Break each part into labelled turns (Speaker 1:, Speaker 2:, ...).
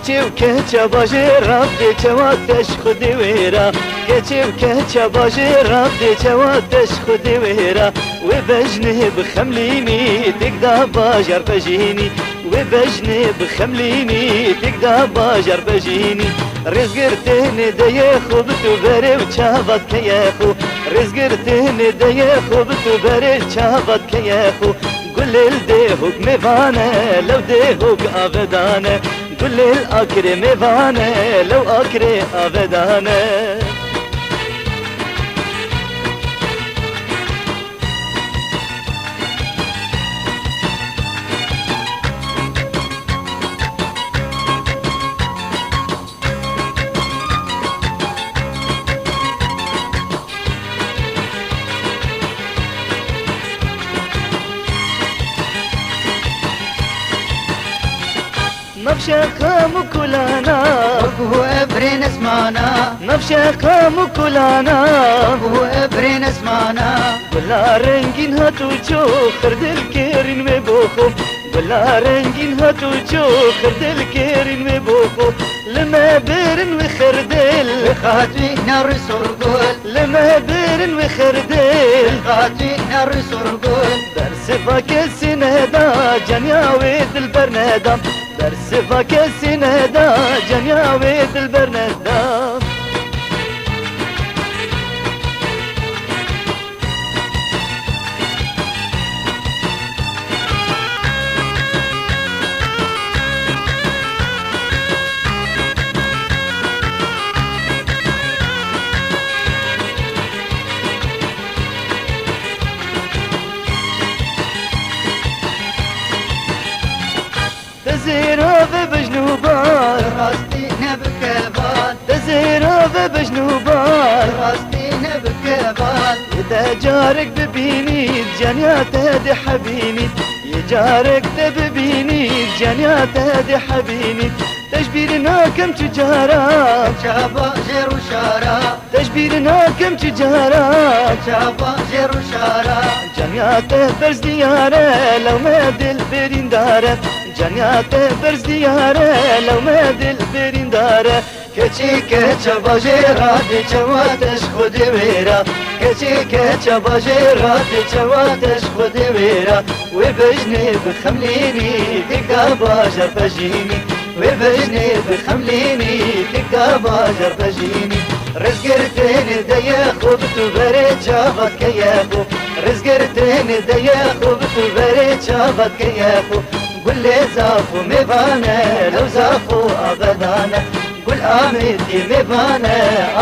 Speaker 1: كتشي وكتشا باجي ربي تواتش خدي ويرا كتشي وكتشا باجي ربي تواتش خدي ويرا وبجني بخمليني تقدا باجر بجيني وبجني بخمليني تقدا باجر بجيني رزقرتني ديخو بتبري وشابت كياخو رزقرتني ديخو بتبري وشابت كياخو قل الديهوك ميفانا لو ديهوك أبدانا قل الأكري ميفانا لو أكري أبدانا نفشاكا مكولانا
Speaker 2: وهو ابرين اسمانا
Speaker 1: نفشاكا مكولانا
Speaker 2: وهو ابرين اسمانا
Speaker 1: بلا رنگين هاتو چو خردل كيرين مبوخو بلا رنگين هاتو چو خردل كيرين مبوخو لما بيرن وخردل
Speaker 2: خاتي نار سرقول
Speaker 1: لما بيرن وخردل
Speaker 2: خاتي نار سرقول
Speaker 1: درس فاك السنهدا جنياوي البرنادم درس فاك السنهدا جنياوي البرنادم تزيرا في بجنوبان
Speaker 2: راستي نبكبان
Speaker 1: تزيرا في بجنوبان
Speaker 2: راستي نبكبان
Speaker 1: إذا جارك ببيني جنيات هدي حبيني يجارك تببيني جنيات هدي حبيني تجبيرنا كم تجارة
Speaker 2: شابا جير وشارا
Speaker 1: تجبيرنا كم تجارة
Speaker 2: شابا جير وشارا
Speaker 1: جنيات برز ديارة لو ما دل برين دارة جنيات برز ديارة لو ما دل برين دارة كچي كچا باجيرا دي چواتش خودي ويرا كچي كچا باجيرا دي چواتش خودي ويرا وبجني بخمليني تقدا باجر بجيني وبجني بخمليني تقدا باجر بجيني رزقرتني دياخو بتبري جابت كياخو رزقرتني دياخو بتبري جابت كياخو قل لي زافو ميبانا لو زافو أبدانا قل آمدي ميبانا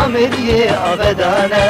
Speaker 1: آمدي أبدانا